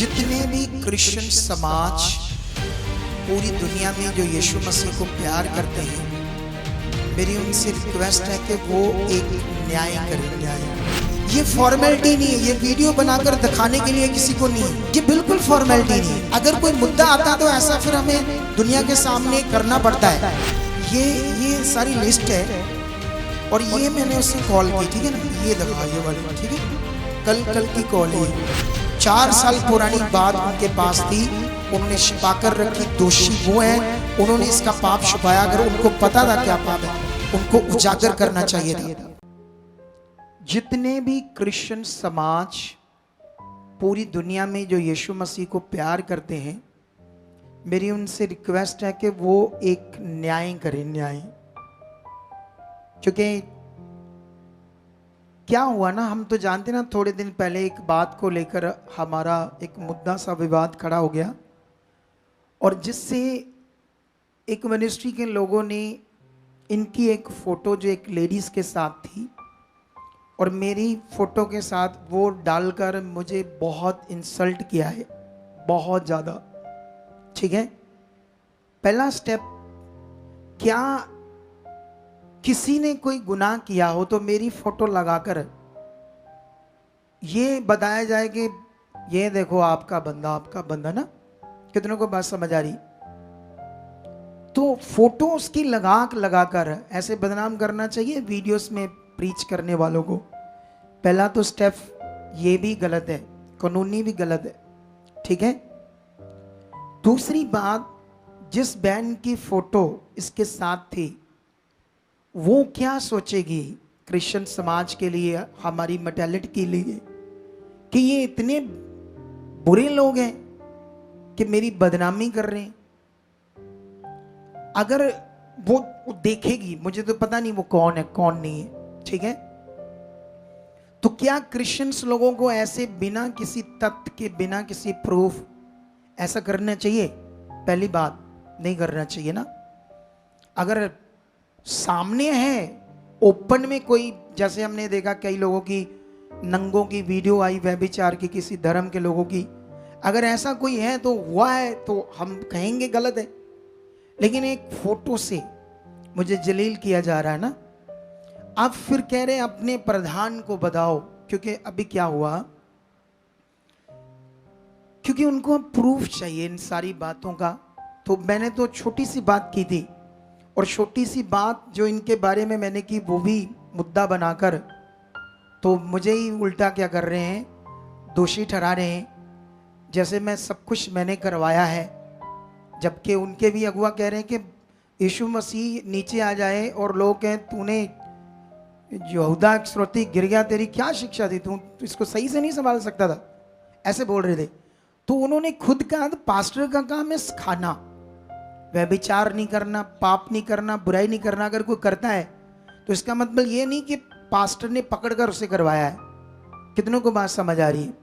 जितने भी क्रिश्चियन समाज पूरी दुनिया में जो यीशु मसीह को प्यार करते हैं, मेरी उनसे रिक्वेस्ट है कि वो एक न्याय करें। न्याय ये फॉर्मेलिटी नहीं है, ये वीडियो बनाकर दिखाने के लिए किसी को नहीं, ये बिल्कुल फॉर्मेलिटी नहीं है। अगर कोई मुद्दा आता तो ऐसा फिर हमें दुनिया के सामने करना पड़ता है। ये सारी लिस्ट है और ये मैंने उससे कॉल की, ठीक है ना, ये दबा ये वाली, ठीक है, कल की कॉल है। 4 साल पुरानी बात उनके पास थी, उन्होंने छिपा कर रखी। दोषी वो है, उन्होंने इसका पाप छुपाया। अगर उनको पता था क्या पाप है, उनको उजागर करना चाहिए था। जितने भी क्रिश्चियन समाज पूरी दुनिया में जो यीशु मसीह को प्यार करते हैं, मेरी उनसे रिक्वेस्ट है कि वो एक न्याय करें। न्याय, क्योंकि क्या हुआ ना, हम तो जानते ना, थोड़े दिन पहले एक बात को लेकर हमारा एक मुद्दा सा विवाद खड़ा हो गया और जिससे एक मिनिस्ट्री के लोगों ने इनकी एक फ़ोटो जो एक लेडीज़ के साथ थी और मेरी फ़ोटो के साथ वो डालकर मुझे बहुत इंसल्ट किया है, बहुत ज़्यादा। ठीक है, पहला स्टेप, क्या किसी ने कोई गुनाह किया हो तो मेरी फोटो लगाकर ये बताया जाए कि ये देखो आपका बंदा ना। कितनों को बात समझ आ रही? तो फोटो उसकी लगाकर ऐसे बदनाम करना चाहिए वीडियोस में प्रीच करने वालों को। पहला तो स्टेप ये भी गलत है, कानूनी भी गलत है, ठीक है। दूसरी बात, जिस बहन की फोटो इसके साथ थी वो क्या सोचेगी क्रिश्चियन समाज के लिए, हमारी मेंटालिटी के लिए, कि ये इतने बुरे लोग हैं कि मेरी बदनामी कर रहे हैं। अगर वो देखेगी, मुझे तो पता नहीं वो कौन है कौन नहीं है, ठीक है, तो क्या क्रिश्चियंस लोगों को ऐसे बिना किसी तथ्य के, बिना किसी प्रूफ ऐसा करना चाहिए? पहली बात, नहीं करना चाहिए ना। अगर सामने है ओपन में कोई, जैसे हमने देखा कई लोगों की नंगों की वीडियो आई, व्यभिचार की, किसी धर्म के लोगों की, अगर ऐसा कोई है तो हुआ है तो हम कहेंगे गलत है। लेकिन एक फोटो से मुझे जलील किया जा रहा है ना। आप फिर कह रहे हैं अपने प्रधान को बताओ, क्योंकि अभी क्या हुआ, क्योंकि उनको प्रूफ चाहिए इन सारी बातों का। तो मैंने तो छोटी सी बात की थी और छोटी सी बात जो इनके बारे में मैंने की वो भी मुद्दा बनाकर तो मुझे ही उल्टा क्या कर रहे हैं, दोषी ठहरा रहे हैं, जैसे मैं सब कुछ मैंने करवाया है। जबकि उनके भी अगुआ कह रहे हैं कि यीशु मसीह नीचे आ जाए और लोग कहें तूने यहूदा श्रोती गिर गया, तेरी क्या शिक्षा थी, तू इसको सही से नहीं संभाल सकता था, ऐसे बोल रहे थे। तो उन्होंने खुद कहा पास्टर का काम है सिखाना, व्यभिचार नहीं करना, पाप नहीं करना, बुराई नहीं करना। अगर कोई करता है तो इसका मतलब ये नहीं कि पास्टर ने पकड़कर उसे करवाया है। कितनों को बात समझ आ रही है?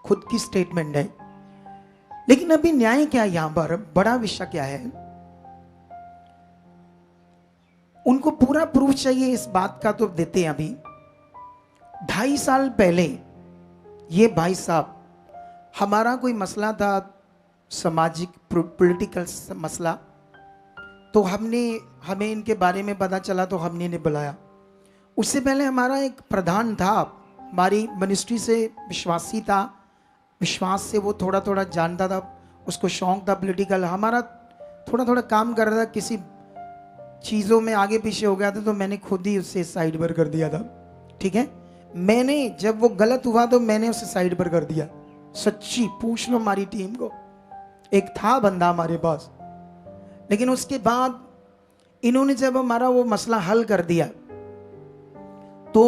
खुद की स्टेटमेंट है। लेकिन अभी न्याय क्या है यहां पर, बड़ा विषय क्या है, उनको पूरा प्रूफ चाहिए इस बात का, तो देते हैं। अभी 2.5 साल पहले ये भाई साहब, हमारा कोई मसला था, सामाजिक पॉलिटिकल मसला, तो हमें इनके बारे में पता चला तो हमने इन्हें बुलाया। उससे पहले हमारा एक प्रधान था, हमारी मिनिस्ट्री से विश्वासी था, विश्वास से वो थोड़ा थोड़ा जानता था, उसको शौक था पॉलिटिकल, हमारा थोड़ा थोड़ा काम कर रहा था, किसी चीज़ों में आगे पीछे हो गया था तो मैंने खुद ही उससे साइड पर कर दिया था, ठीक है। मैंने जब वो गलत हुआ तो मैंने उसे साइड पर कर दिया, सच्ची पूछ लो हमारी टीम को, एक था बंदा हमारे पास। लेकिन उसके बाद इन्होंने जब हमारा वो मसला हल कर दिया तो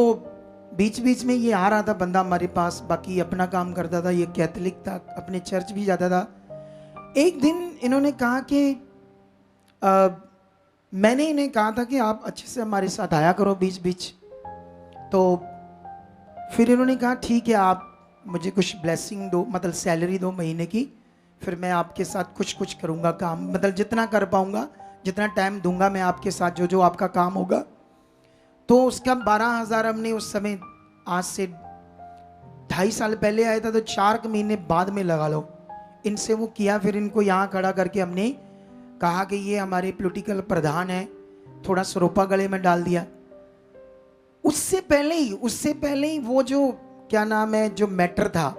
बीच बीच में ये आ रहा था बंदा हमारे पास, बाकी अपना काम करता था, ये कैथोलिक था, अपने चर्च भी जाता था। एक दिन इन्होंने कहा कि मैंने इन्हें कहा था कि आप अच्छे से हमारे साथ आया करो बीच बीच, तो फिर इन्होंने कहा ठीक है, आप मुझे कुछ ब्लेसिंग दो, मतलब सैलरी दो महीने की, फिर मैं आपके साथ कुछ करूँगा काम, मतलब जितना कर पाऊँगा, जितना टाइम दूंगा मैं आपके साथ, जो जो आपका काम होगा। तो उसका 12,000 हमने उस समय, आज से 2.5 साल पहले आया था तो 4 महीने बाद में लगा लो। इनसे वो किया, फिर इनको यहाँ खड़ा करके हमने कहा कि ये हमारे पॉलिटिकल प्रधान है, थोड़ा सरोपा गले में डाल दिया। उससे पहले ही वो जो क्या नाम है, जो मैटर था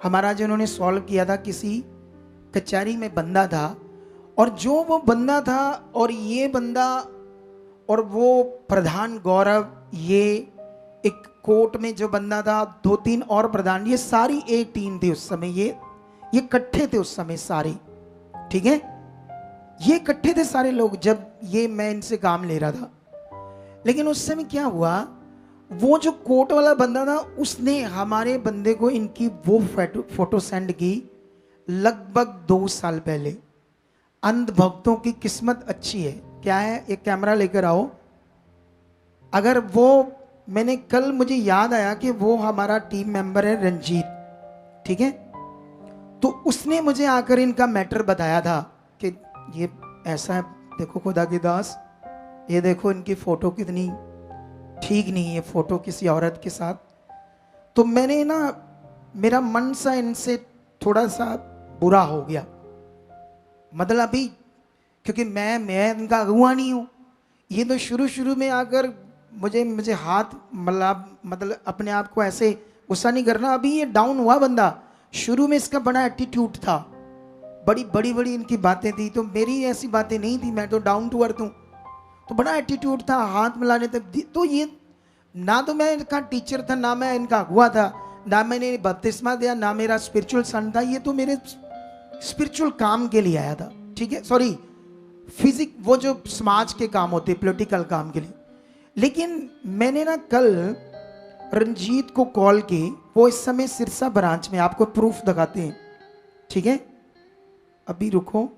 हमारा, जो उन्होंने सॉल्व किया था, किसी कचहरी में बंदा था, और जो वो बंदा था और ये बंदा और वो प्रधान गौरव, ये एक कोर्ट में जो बंदा था, 2-3 और प्रधान, ये सारी एक टीम थी उस समय। ये इकट्ठे थे उस समय सारे, ठीक है, ये इकट्ठे थे सारे लोग जब ये मैं इनसे काम ले रहा था। लेकिन उस समय क्या हुआ, वो जो कोर्ट वाला बंदा था उसने हमारे बंदे को इनकी वो फोटो सेंड की लगभग 2 साल पहले। अंधभक्तों की किस्मत अच्छी है, क्या है, एक कैमरा लेकर आओ। अगर वो मैंने कल, मुझे याद आया कि वो हमारा टीम मेंबर है रंजीत, ठीक है, तो उसने मुझे आकर इनका मैटर बताया था कि ये ऐसा है, देखो खुदा की दास, ये देखो इनकी फोटो कितनी ठीक नहीं है, फोटो किसी औरत के साथ। तो मैंने ना, मेरा मन सा इनसे थोड़ा सा बुरा हो गया, मतलब अभी, क्योंकि मैं इनका अगुआ नहीं हूँ। ये तो शुरू में आकर मुझे हाथ मतलब अपने आप को ऐसे गुस्सा नहीं करना, अभी ये डाउन हुआ बंदा। शुरू में इसका बड़ा एटीट्यूड था, बड़ी इनकी बातें थी, तो मेरी ऐसी बातें नहीं थी, मैं तो डाउन टू अर्थ हूँ। तो बड़ा एटीट्यूड था, हाथ मिलाने तक। तो ये ना तो मैं इनका टीचर था, ना मैं इनका अगुआ था, ना मैंने बपतिस्मा दिया, ना मेरा स्पिरिचुअल सन था। ये तो मेरे स्पिरिचुअल काम के लिए आया था, ठीक है, सॉरी फिजिक, वो जो समाज के काम होते, पॉलिटिकल काम के लिए। लेकिन मैंने ना कल रंजीत को कॉल की, वो इस समय सिरसा ब्रांच में, आपको प्रूफ दिखाते हैं, ठीक है, अभी रुको।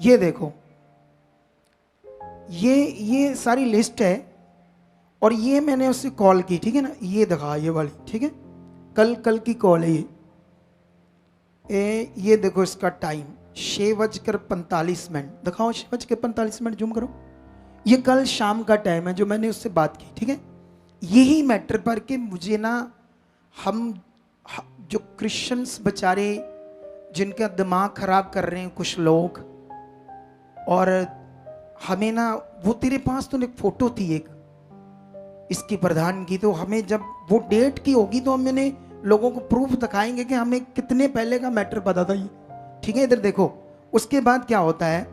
ये देखो, ये सारी लिस्ट है, और ये मैंने उससे कॉल की, ठीक है ना, ये दिखा, ये वाली, ठीक है, कल की कॉल है ये देखो इसका टाइम 6:45, दिखाओ 6:45, जूम करो। ये कल शाम का टाइम है जो मैंने उससे बात की, ठीक है, यही मैटर पर कि मुझे ना, हम जो क्रिश्चियंस बेचारे जिनका दिमाग खराब कर रहे हैं कुछ लोग, और हमें ना, वो तेरे पास तो एक फोटो थी एक इसकी प्रधान की, तो हमें जब वो डेट की होगी तो हमने लोगों को प्रूफ दिखाएंगे कि हमें कितने पहले का मैटर पता था ये, ठीक है। इधर देखो, उसके बाद क्या होता है,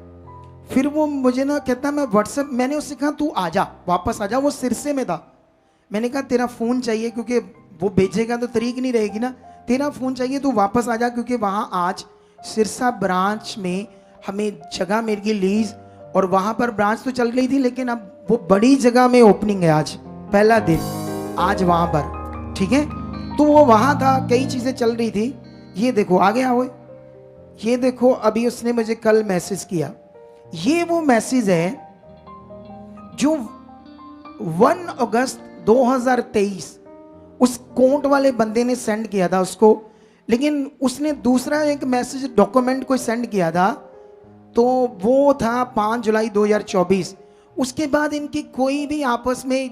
फिर वो मुझे ना कहता, मैं व्हाट्सएप, मैंने उससे कहा तू आजा, वापस आजा, वो सिरसे में था। मैंने कहा तेरा फ़ोन चाहिए, क्योंकि वो भेजेगा तो तरीक नहीं रहेगी ना, तेरा फ़ोन चाहिए, तू वापस आजा, क्योंकि वहाँ आज सिरसा ब्रांच में हमें जगह मिल गई लीज, और वहाँ पर ब्रांच तो चल रही थी, लेकिन अब वो बड़ी जगह में ओपनिंग है, आज पहला दिन, आज वहाँ पर, ठीक है। तो वो वहाँ था, कई चीज़ें चल रही थी। ये देखो आगे आओ, ये देखो, अभी उसने मुझे कल मैसेज किया, ये वो मैसेज है जो 1 अगस्त 2023 उस कोर्ट वाले बंदे ने सेंड किया था उसको। लेकिन उसने दूसरा एक मैसेज डॉक्यूमेंट को सेंड किया था, तो वो था 5 जुलाई 2024। उसके बाद इनकी कोई भी आपस में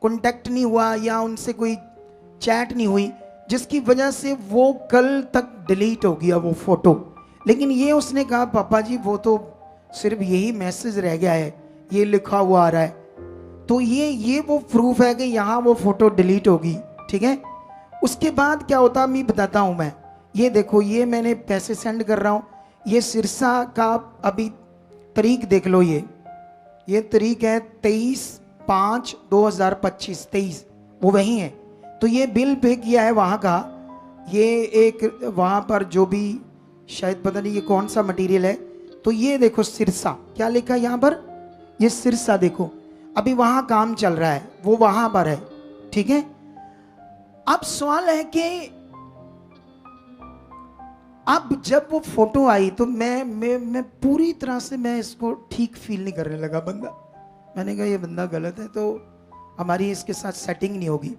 कांटेक्ट नहीं हुआ, या उनसे कोई चैट नहीं हुई, जिसकी वजह से वो कल तक डिलीट हो गया वो फोटो। लेकिन ये उसने कहा, पापा जी वो तो सिर्फ यही मैसेज रह गया है, ये लिखा हुआ आ रहा है, तो ये वो प्रूफ है कि यहाँ वो फोटो डिलीट होगी, ठीक है। उसके बाद क्या होता मैं बताता हूँ मैं। ये देखो, ये मैंने पैसे सेंड कर रहा हूँ, ये सिरसा का अभी तारीख देख लो, ये तारीख है 23/5/2025, 23, वो वही है। तो ये बिल पे किया है वहाँ का, ये एक वहाँ पर जो भी, शायद पता नहीं ये कौन सा मटेरियल है। तो ये देखो सिरसा, क्या लिखा है यहाँ पर, ये सिरसा देखो, अभी वहाँ काम चल रहा है, वो वहाँ पर है, ठीक है। अब सवाल है कि अब जब वो फोटो आई तो मैं पूरी तरह से मैं इसको ठीक फील नहीं करने लगा बंदा। मैंने कहा ये बंदा गलत है, तो हमारी इसके साथ सेटिंग नहीं होगी।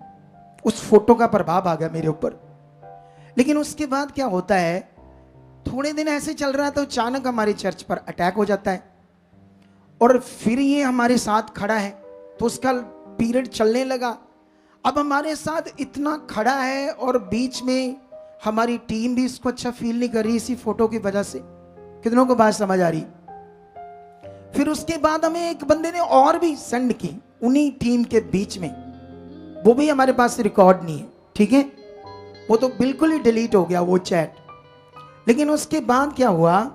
उस फोटो का प्रभाव आ गया मेरे ऊपर। लेकिन उसके बाद क्या होता है, थोड़े दिन ऐसे चल रहा है तो अचानक हमारे चर्च पर अटैक हो जाता है और फिर ये हमारे साथ खड़ा है, तो उसका पीरियड चलने लगा। अब हमारे साथ इतना खड़ा है और बीच में हमारी टीम भी इसको अच्छा फील नहीं कर रही इसी फोटो की वजह से। कितनों को बात समझ आ रही? फिर उसके बाद हमें एक बंदे ने और भी सेंड की उन्हीं टीम के बीच में, वो भी हमारे पास रिकॉर्ड नहीं है, ठीक है, वो तो बिल्कुल ही डिलीट हो गया वो चैट। लेकिन उसके बाद क्या हुआ,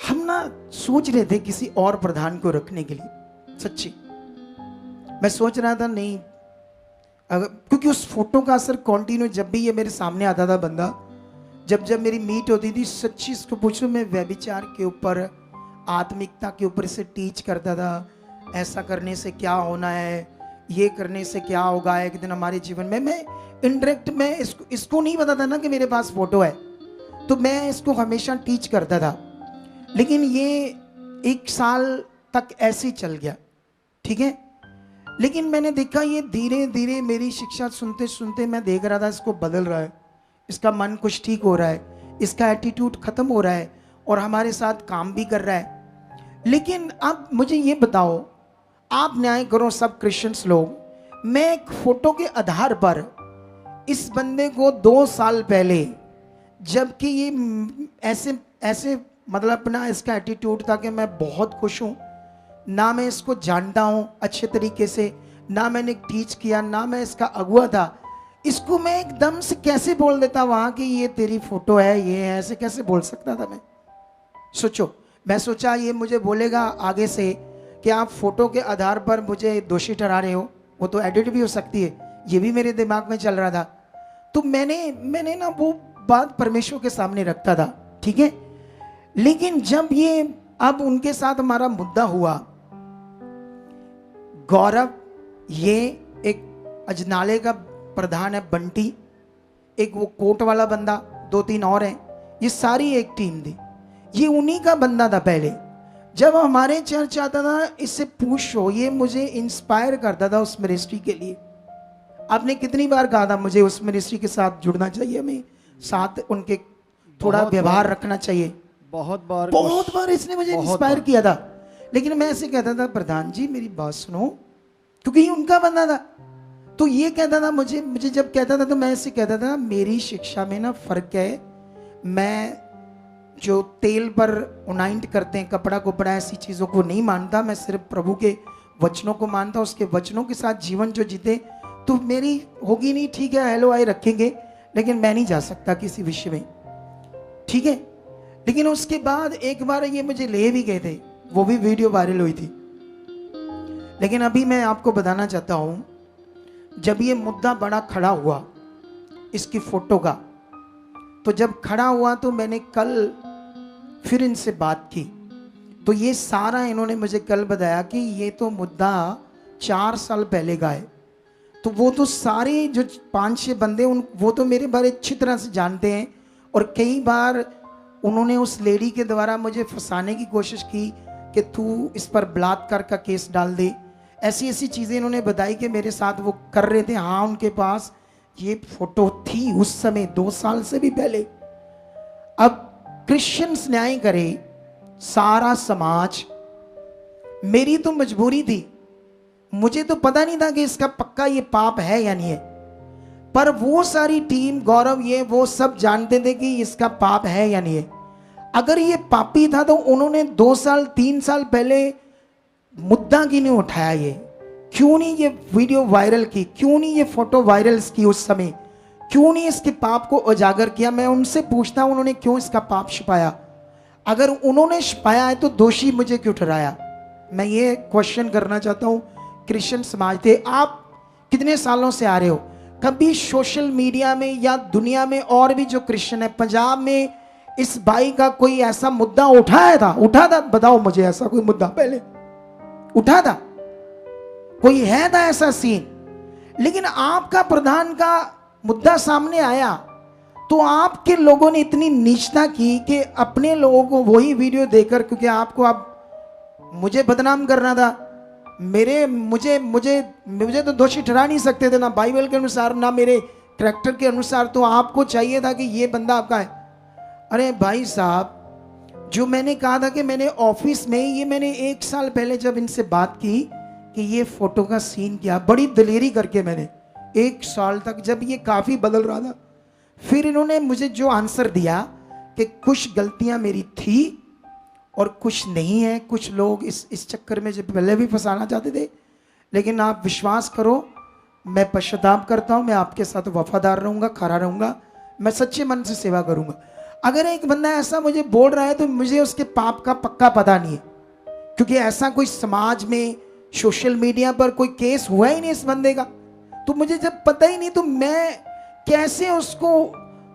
हम ना सोच रहे थे किसी और प्रधान को रखने के लिए, सच्ची मैं सोच रहा था नहीं, अगर क्योंकि उस फोटो का असर कंटिन्यू, जब भी ये मेरे सामने आता था बंदा, जब मेरी मीट होती थी, सच्ची इसको पूछो मैं व्यभिचार के ऊपर, आत्मिकता के ऊपर से टीच करता था, ऐसा करने से क्या होना है, ये करने से क्या होगा एक दिन हमारे जीवन में। मैं इनडायरेक्ट मैं इसको नहीं पता था ना कि मेरे पास फोटो है, तो मैं इसको हमेशा टीच करता था। लेकिन ये 1 साल तक ऐसे ही चल गया, ठीक है। लेकिन मैंने देखा ये धीरे धीरे मेरी शिक्षा सुनते सुनते मैं देख रहा था इसको बदल रहा है, इसका मन कुछ ठीक हो रहा है, इसका एटीट्यूड खत्म हो रहा है और हमारे साथ काम भी कर रहा है। लेकिन अब मुझे ये बताओ, आप न्याय करो सब क्रिश्चियंस लोग, मैं एक फोटो के आधार पर इस बंदे को 2 साल पहले, जबकि ये ऐसे ऐसे मतलब अपना इसका एटीट्यूड था कि मैं बहुत खुश हूँ, ना मैं इसको जानता हूँ अच्छे तरीके से, ना मैंने टीच किया, ना मैं इसका अगुआ था, इसको मैं एकदम से कैसे बोल देता वहाँ कि ये तेरी फोटो है, ये है, ऐसे कैसे बोल सकता था मैं? सोचो, मैं सोचा ये मुझे बोलेगा आगे से कि आप फोटो के आधार पर मुझे दोषी ठहरा रहे हो, वो तो एडिट भी हो सकती है, ये भी मेरे दिमाग में चल रहा था। तो मैंने ना वो बात परमेश्वर के सामने रखता था, ठीक है। लेकिन जब ये अब उनके साथ हमारा मुद्दा हुआ, गौरव, ये एक अजनाले का प्रधान है बंटी, एक वो कोट वाला बंदा, 2-3 और हैं, ये सारी एक टीम थी, ये उन्हीं का बंदा था पहले। जब हमारे चर्च आता था, इससे पूछो, ये मुझे इंस्पायर करता था उस मिनिस्ट्री के लिए। आपने कितनी बार कहा था मुझे उस मिनिस्ट्री के साथ जुड़ना चाहिए, हमें साथ उनके थोड़ा व्यवहार रखना चाहिए। बहुत बार इसने मुझे इंस्पायर किया था। लेकिन मैं ऐसे कहता था, प्रधान जी मेरी बात सुनो, क्योंकि ये उनका बंदा था। तो ये कहता था मुझे जब कहता था तो मैं ऐसे कहता था, मेरी शिक्षा में ना फर्क है, मैं जो तेल पर उनाइंट करते हैं, कपड़ा कुपड़ा ऐसी चीज़ों को नहीं मानता, मैं सिर्फ प्रभु के वचनों को मानता, उसके वचनों के साथ जीवन जो जीते तो मेरी होगी नहीं, ठीक है, हेलो आई रखेंगे, लेकिन मैं नहीं जा सकता किसी विषय में, ठीक है। लेकिन उसके बाद एक बार ये मुझे ले भी गए थे, वो भी वीडियो वायरल हुई थी। लेकिन अभी मैं आपको बताना चाहता हूं, जब ये मुद्दा बड़ा खड़ा हुआ इसकी फोटो का, तो जब खड़ा हुआ तो मैंने कल फिर इनसे बात की, तो ये सारा इन्होंने मुझे कल बताया कि ये तो मुद्दा 4 साल पहले का है। तो वो तो सारे जो 5-6 बंदे वो तो मेरे बारे अच्छी तरह से जानते हैं, और कई बार उन्होंने उस लेडी के द्वारा मुझे फंसाने की कोशिश की कि तू इस पर बलात्कार का केस डाल दे, ऐसी ऐसी चीज़ें इन्होंने बताई कि मेरे साथ वो कर रहे थे। हाँ, उनके पास ये फोटो थी उस समय 2 साल से भी पहले। अब क्रिश्चियंस न्याय करे, सारा समाज, मेरी तो मजबूरी थी, मुझे तो पता नहीं था कि इसका पक्का ये पाप है या नहीं है, पर वो सारी टीम, गौरव, ये वो सब जानते थे कि इसका पाप है या नहीं है। अगर ये पापी था तो उन्होंने 2 साल 3 साल पहले मुद्दा क्यों नहीं उठाया, ये क्यों नहीं ये वीडियो वायरल की, क्यों नहीं ये फोटो वायरल की उस समय, क्यों नहीं इसके पाप को उजागर किया। मैं उनसे पूछता हूं, उन्होंने क्यों इसका पाप छिपाया? अगर उन्होंने छिपाया है तो दोषी मुझे क्यों ठहराया? मैं ये क्वेश्चन करना चाहता हूं क्रिश्चियन समाज थे। आप कितने सालों से आ रहे हो, कभी सोशल मीडिया में या दुनिया में और भी जो क्रिश्चियन है, पंजाब में इस भाई का कोई ऐसा मुद्दा उठाया था? उठा था? बताओ मुझे ऐसा कोई मुद्दा पहले उठा था? कोई है था ऐसा सीन? लेकिन आपका प्रधान का मुद्दा सामने आया तो आपके लोगों ने इतनी नीचता की कि अपने लोगों को वही वीडियो देकर, क्योंकि आपको अब मुझे बदनाम करना था, मुझे तो दोषी ठहरा नहीं सकते थे, ना बाइबल के अनुसार, ना मेरे कैरेक्टर के अनुसार तो आपको चाहिए था कि ये बंदा आपका है। अरे भाई साहब, जो मैंने कहा था कि मैंने ऑफिस में ये मैंने 1 साल पहले जब इनसे बात की कि ये फोटो का सीन क्या, बड़ी दलेरी करके मैंने 1 साल तक, जब ये काफी बदल रहा था, फिर इन्होंने मुझे जो आंसर दिया कि कुछ गलतियां मेरी थी और कुछ नहीं है। कुछ लोग इस चक्कर में जो पहले भी फंसाना चाहते थे, लेकिन आप विश्वास करो, मैं पश्चाताप करता हूं, मैं आपके साथ वफादार रहूंगा, खड़ा रहूंगा, मैं सच्चे मन से सेवा करूंगा। अगर एक बंदा ऐसा मुझे बोल रहा है तो मुझे उसके पाप का पक्का पता नहीं है, क्योंकि ऐसा कोई समाज में सोशल मीडिया पर कोई केस हुआ ही नहीं इस बंदे का। तो मुझे जब पता ही नहीं तो मैं कैसे उसको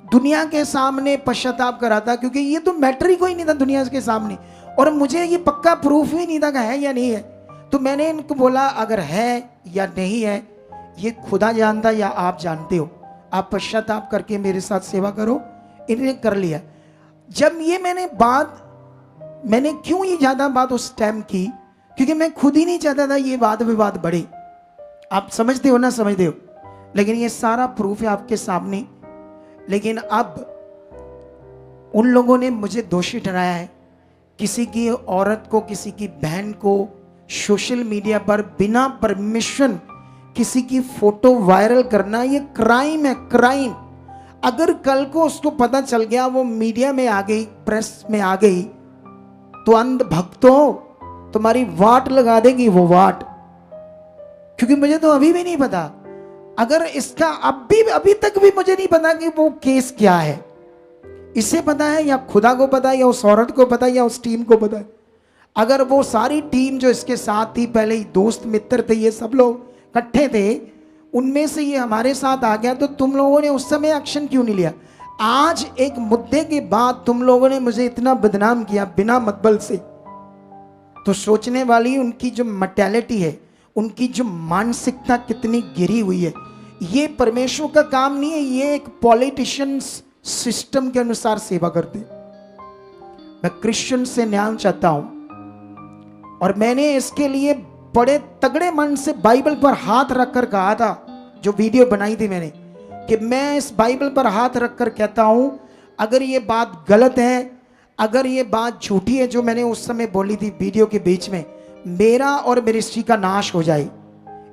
दुनिया के सामने पश्चाताप कराता, क्योंकि ये तो मैटर ही कोई नहीं था दुनिया के सामने, और मुझे ये पक्का प्रूफ ही नहीं था कि है या नहीं है। तो मैंने इनको बोला अगर है या नहीं है ये खुदा जानता या आप जानते हो, आप पश्चाताप करके मेरे साथ सेवा करो। इन्हें कर लिया। जब ये मैंने क्यों ये ज्यादा बात उस टाइम की, क्योंकि मैं खुद ही नहीं चाहता था ये वाद विवाद बढ़े। आप समझते हो ना, समझते हो, लेकिन ये सारा प्रूफ है आपके सामने। लेकिन अब उन लोगों ने मुझे दोषी ठहराया है। किसी की औरत को, किसी की बहन को सोशल मीडिया पर बिना परमिशन किसी की फोटो वायरल करना, ये क्राइम है, क्राइम। अगर कल को उसको पता चल गया, वो मीडिया में आ गई, प्रेस में आ गई, तो अंध भक्तों तुम्हारी वाट लगा देगी वो वाट। क्योंकि मुझे तो अभी भी नहीं पता, अगर इसका अभी तक भी मुझे नहीं पता कि वो केस क्या है। इसे पता है या खुदा को पता है या उस औरत को पता है या उस टीम को पता है। अगर वो सारी टीम जो इसके साथ थी, पहले ही दोस्त मित्र थे, ये सब लोग इकट्ठे थे, उनमें से ये हमारे साथ आ गया, तो तुम लोगों ने उस समय एक्शन क्यों नहीं लिया? आज एक मुद्दे के बाद तुम लोगों ने मुझे इतना बदनाम किया बिना मतबल से। तो सोचने वाली उनकी जो मेंटालिटी है, उनकी जो मानसिकता कितनी गिरी हुई है। ये परमेश्वर का काम नहीं है, ये एक पॉलिटिशियन सिस्टम के अनुसार सेवा करते। मैं क्रिश्चियन से न्याय चाहता हूं, और मैंने इसके लिए बड़े तगड़े मन से बाइबल पर हाथ रखकर कहा था, जो वीडियो बनाई थी मैंने, कि मैं इस बाइबल पर हाथ रखकर कहता हूं, अगर ये बात गलत है, अगर ये बात झूठी है जो मैंने उस समय बोली थी वीडियो के बीच में, मेरा और मेरी स्त्री का नाश हो जाए।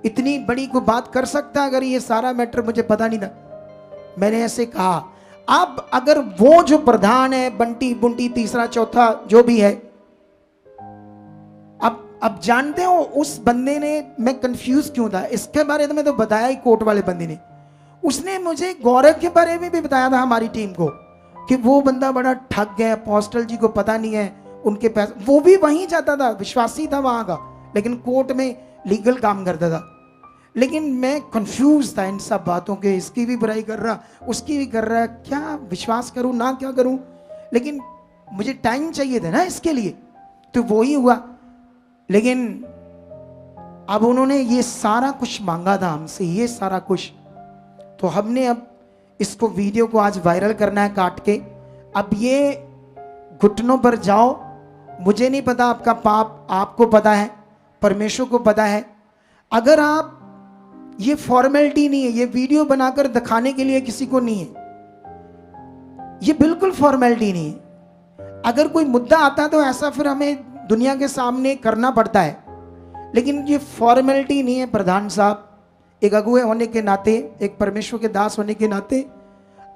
इतनी बड़ी कोई बात कर सकता अगर ये सारा मैटर मुझे पता नहीं था? मैंने ऐसे कहा। अब अगर वो जो प्रधान है, बंटी बुंटी तीसरा चौथा जो भी है, अब जानते हो उस बंदे ने, मैं कंफ्यूज क्यों था इसके बारे में तो बताया ही कोर्ट वाले बंदे ने। उसने मुझे गौरव के बारे में भी बताया था हमारी टीम को, कि वो बंदा बड़ा ठग गया, अपोस्टल जी को पता नहीं है उनके पैसे। वो भी वहीं जाता था, विश्वासी था वहां का, लेकिन कोर्ट में लीगल काम करता था। लेकिन मैं कंफ्यूज था इन सब बातों के, इसकी भी बुराई कर रहा, उसकी भी कर रहा, क्या विश्वास करूं ना क्या करूं। लेकिन मुझे टाइम चाहिए था ना इसके लिए, तो वो ही हुआ। लेकिन अब उन्होंने ये सारा कुछ मांगा था हमसे, ये सारा कुछ, तो हमने अब इसको वीडियो को आज वायरल करना है काट के। अब ये घुटनों पर जाओ, मुझे नहीं पता आपका पाप, आपको पता है, परमेश्वर को पता है। अगर आप, ये फॉर्मेलिटी नहीं है, ये वीडियो बनाकर दिखाने के लिए किसी को नहीं है, ये बिल्कुल फॉर्मेलिटी नहीं है। अगर कोई मुद्दा आता तो ऐसा फिर हमें दुनिया के सामने करना पड़ता है, लेकिन ये फॉर्मेलिटी नहीं है। प्रधान साहब, एक अगुए होने के नाते, एक परमेश्वर के दास होने के नाते,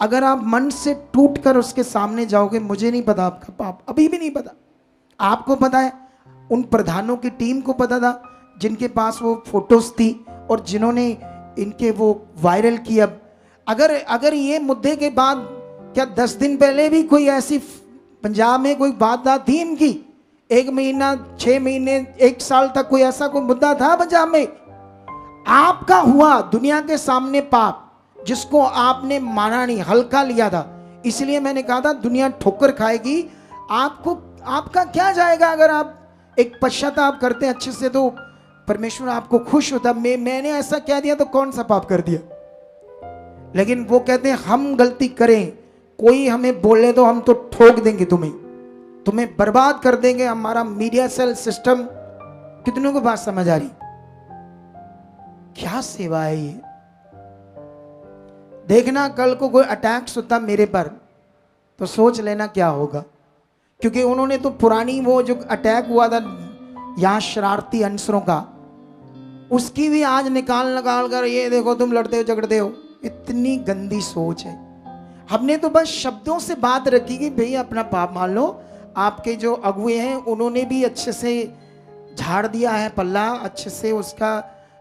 अगर आप मन से टूटकर उसके सामने जाओगे, मुझे नहीं पता आपका पाप, अभी भी नहीं पता, आपको पता है, उन प्रधानों की टीम को पता था जिनके पास वो फोटोज थी और जिन्होंने इनके वो वायरल किया। अगर ये मुद्दे के बाद, क्या 10 दिन पहले भी कोई ऐसी पंजाब में कोई बात थी इनकी? 1 महीना, 6 महीने, 1 साल तक कोई ऐसा कोई मुद्दा था पंजाब में? आपका हुआ दुनिया के सामने पाप, जिसको आपने माना नहीं, हल्का लिया था। इसलिए मैंने कहा था दुनिया ठोकर खाएगी, आपको, आपका क्या जाएगा अगर आप एक पश्चाताप करते अच्छे से, तो परमेश्वर आपको खुश होता। मैंने ऐसा कह दिया तो कौन सा पाप कर दिया? लेकिन वो कहते हैं हम गलती करें, कोई हमें बोले तो हम तो ठोक देंगे, तुम्हें बर्बाद कर देंगे। हमारा मीडिया सेल सिस्टम, कितनों को बात समझ आ रही? क्या सेवा है ये? देखना कल को कोई अटैक्स होता मेरे पर तो सोच लेना क्या होगा, क्योंकि उन्होंने तो पुरानी वो जो अटैक हुआ था यहाँ शरारती अंसरों का, उसकी भी आज निकाल निकाल कर ये देखो तुम लड़ते हो झगड़ते हो। इतनी गंदी सोच है। हमने तो बस शब्दों से बात रखी कि भाई अपना पाप मान लो। आपके जो अगुए हैं उन्होंने भी अच्छे से झाड़ दिया है पल्ला, अच्छे से उसका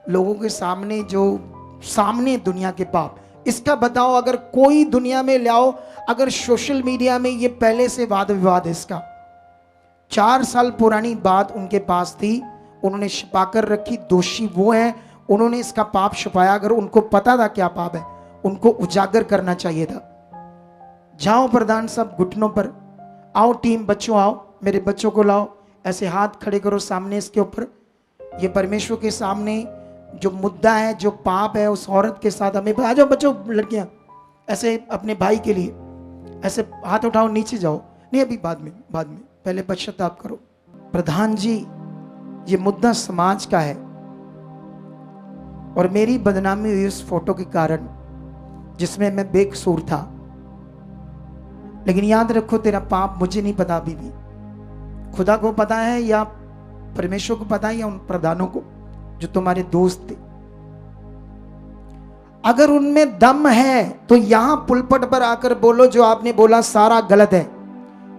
लोगों के सामने, जो सामने दुनिया के पाप। इसका बताओ अगर कोई दुनिया में लाओ, अगर सोशल मीडिया में ये पहले से वाद विवाद है इसका, 4 साल पुरानी बात उनके पास थी, उन्होंने छिपा कर रखी। दोषी वो है, उन्होंने इसका पाप छुपाया। अगर उनको पता था क्या पाप है, उनको उजागर करना चाहिए था। जाओ प्रधान साहब घुटनों पर, आओ टीम बच्चों आओ, मेरे बच्चों को लाओ, ऐसे हाथ खड़े करो सामने इसके ऊपर। ये परमेश्वर के सामने जो मुद्दा है, जो पाप है उस औरत के साथ, हमें आ जाओ बच्चों, लड़कियां ऐसे अपने भाई के लिए ऐसे हाथ उठाओ, नीचे जाओ। नहीं अभी बाद में पहले पश्चाताप करो। प्रधान जी ये मुद्दा समाज का है और मेरी बदनामी हुई उस फोटो के कारण जिसमें मैं बेकसूर था। लेकिन याद रखो तेरा पाप मुझे नहीं पता, अभी भी खुदा को पता है या परमेश्वर को पता है या उन प्रधानों को जो तुम्हारे दोस्त थे। अगर उनमें दम है तो यहां पुलपट पर आकर बोलो जो आपने बोला सारा गलत है।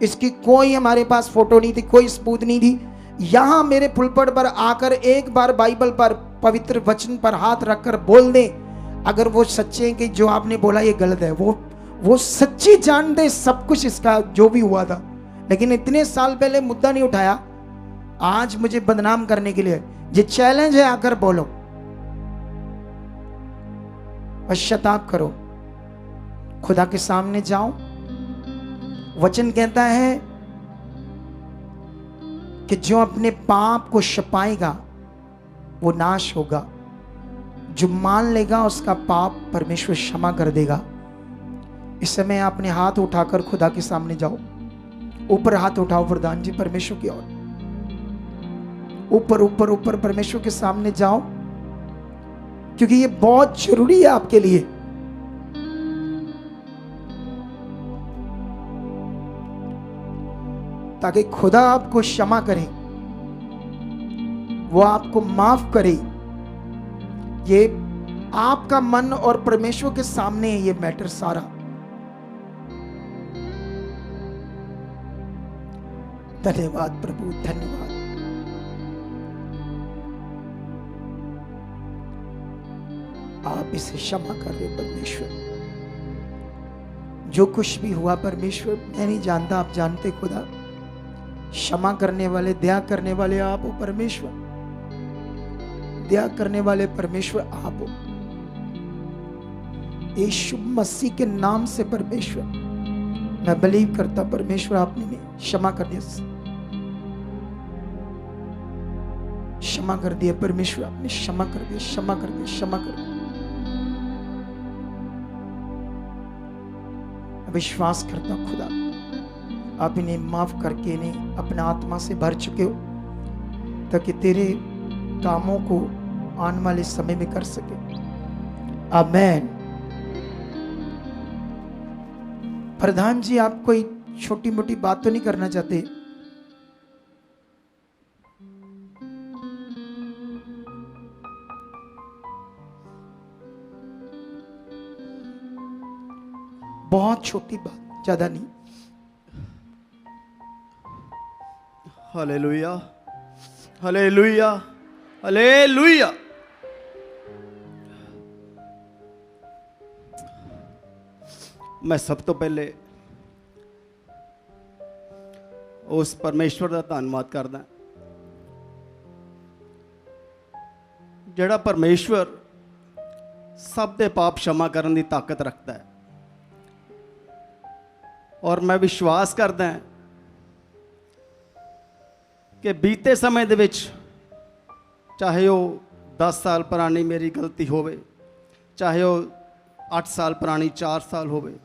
इसकी कोई हमारे पास फोटो नहीं थी, कोई सबूत नहीं थी। यहां मेरे पुलपट पर आकर एक बार बाइबल पर, पवित्र वचन पर हाथ रखकर बोल दे अगर वो सच्चे हैं कि जो आपने बोला ये गलत है। वो सच्ची जान दे सब कुछ इसका जो भी हुआ था। लेकिन इतने साल पहले मुद्दा नहीं उठाया, आज मुझे बदनाम करने के लिए। ये चैलेंज है, आकर बोलो, पश्चाताप करो, खुदा के सामने जाओ। वचन कहता है कि जो अपने पाप को छिपाएगा वो नाश होगा, जो मान लेगा उसका पाप परमेश्वर क्षमा कर देगा। इस समय आपने हाथ उठाकर खुदा के सामने जाओ, ऊपर हाथ उठाओ प्रधान जी परमेश्वर की ओर, ऊपर ऊपर ऊपर परमेश्वर के सामने जाओ, क्योंकि ये बहुत जरूरी है आपके लिए। ताकि खुदा आपको क्षमा करे, वो आपको माफ करे। ये आपका मन और परमेश्वर के सामने है ये मैटर सारा। धन्यवाद प्रभु, धन्यवाद। आप इसे क्षमा कर दे परमेश्वर। जो कुछ भी हुआ परमेश्वर मैं नहीं जानता, आप जानते खुदा। क्षमा करने वाले, दया करने वाले आप हो परमेश्वर, दया करने वाले परमेश्वर आप हो। यीशु मसीह के नाम से परमेश्वर मैं बिलीव करता परमेश्वर आपने क्षमा कर दिया, क्षमा कर दिया परमेश्वर, आपने क्षमा कर दिया, क्षमा कर दिया, क्षमा कर दिया। विश्वास करता खुदा आप इन्हें माफ करके इन्हें अपना आत्मा से भर चुके हो ताकि तेरे कामों को आने वाले समय में कर सके। आमेन। प्रधान जी आप कोई छोटी मोटी बात तो नहीं करना चाहते? बहुत छोटी बात, ज्यादा नहीं। Hallelujah, hallelujah, hallelujah. मैं सब तो पहले उस परमेश्वर का धन्यवाद करदा जिहड़ा परमेश्वर सब दे पाप क्षमा करने की ताकत रखता है। और मैं विश्वास करदा कि बीते समय दे विच चाहे वो 10 साल पुरानी मेरी गलती होवे, चाहे वो 8 साल पुरानी 4 साल होवे,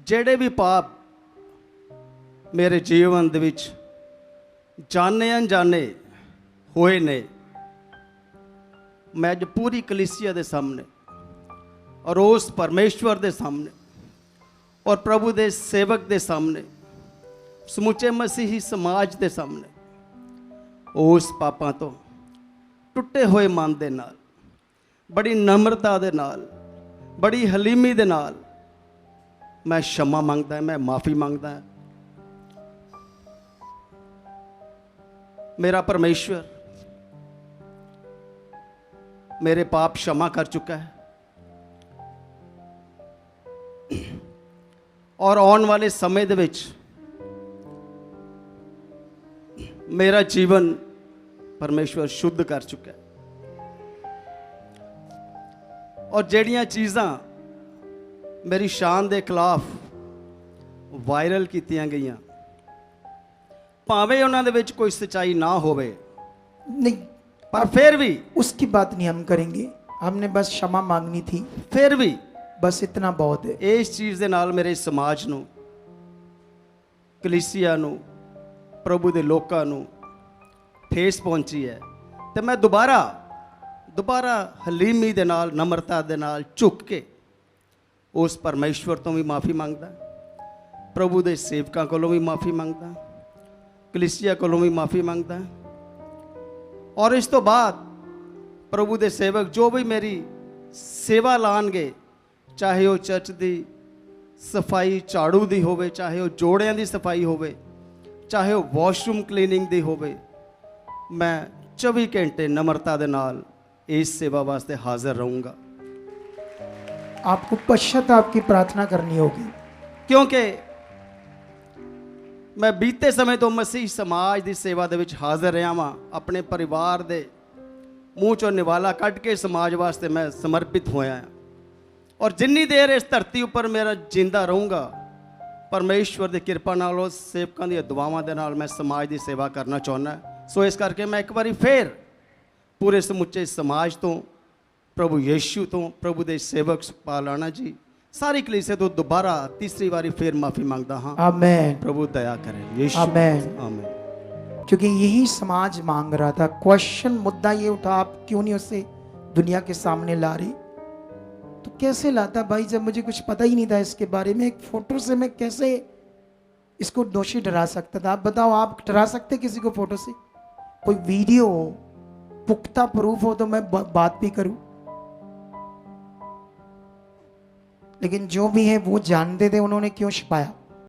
जेड़े भी पाप मेरे जीवन दे विच जाने अनजाने होए ने, मैं अज पूरी कलीसिया दे सामने और उस परमेश्वर के सामने और प्रभु के सेवक के सामने, समुचे मसीही समाज के सामने उस पापां तो टुटे हुए मन के नाल, बड़ी नम्रता के नाल, बड़ी हलीमी के नाल मैं क्षमा मंगदा, मैं माफ़ी मंगदा। मेरा परमेश्वर मेरे पाप क्षमा कर चुका है और आने वाले समय दे विच मेरा जीवन परमेश्वर शुद्ध कर चुका है। और जड़ियां चीज़ां मेरी शान के खिलाफ वायरल कीतियां गईयां, भावें उन्हां दे विच कोई सच्चाई ना होवे, नहीं, पर फिर भी उसकी बात नहीं हम करेंगे। हमने बस क्षमा मांगनी थी, फिर भी बस इतना बहुत है। इस चीज़ के नाल मेरे समाज नू, कलीसिया नू, प्रभु के लोकां नू ठेस पहुंची है। तो मैं दोबारा हलीमी दे नाल, नम्रता दे नाल झुक के उस परमेश्वर तो भी माफ़ी मंगदा, प्रभु के सेवकों कोलों भी माफ़ी मंगदा, कलीसिया कोलों भी माफ़ी मंगदा। और इस तो बाद प्रभु के सेवक जो भी मेरी सेवा लाणगे, चाहे वो चर्च की सफाई झाड़ू की होवे, चाहे वो जोड़ियां की सफाई होवे, चाहे वो वॉशरूम क्लीनिंग की होवे, मैं 24 घंटे नम्रता के नाल इस सेवा वास्ते हाजिर रहूँगा। आपको पश्चाताप की प्रार्थना करनी होगी, क्योंकि मैं बीते समय तो मसीह समाज की सेवा दे विच हाजिर रहा वां। अपने परिवार दे मूँह चों निवाला कढ़ के समाज वास्ते मैं समर्पित होया हां। और जिन्नी देर इस धरती उपर मेरा जिंदा रहूँगा, परमेश्वर की कृपा नाल उस सेवकों दी दुआवां दे नाल मैं समाज की सेवा करना चाहुंदा। सो इस करके मैं एक बारी फिर पूरे समुचे समाज तो, प्रभु यीशु तो, प्रभु के सेवक सुखपाल राणा जी, सारी कलीसिया तो दोबारा तीसरी बारी फिर माफ़ी मांगता हाँ। आमेन। प्रभु दया करें। यीशु आमेन। आमेन। क्योंकि यही समाज मांग रहा था। क्वेश्चन, मुद्दा ये उठा, आप क्यों नहीं उसे दुनिया के सामने ला रही? तो कैसे लाता भाई, जब मुझे कुछ पता ही नहीं था इसके बारे में। एक फोटो से मैं कैसे इसको दोषी डरा सकता था? आप बताओ, आप डरा सकते किसी को फोटो से? कोई वीडियो हो, पुख्ता प्रूफ हो तो मैं बात भी करूं। लेकिन जो भी है वो जानते थे उन्होंने क्यों छिपाया।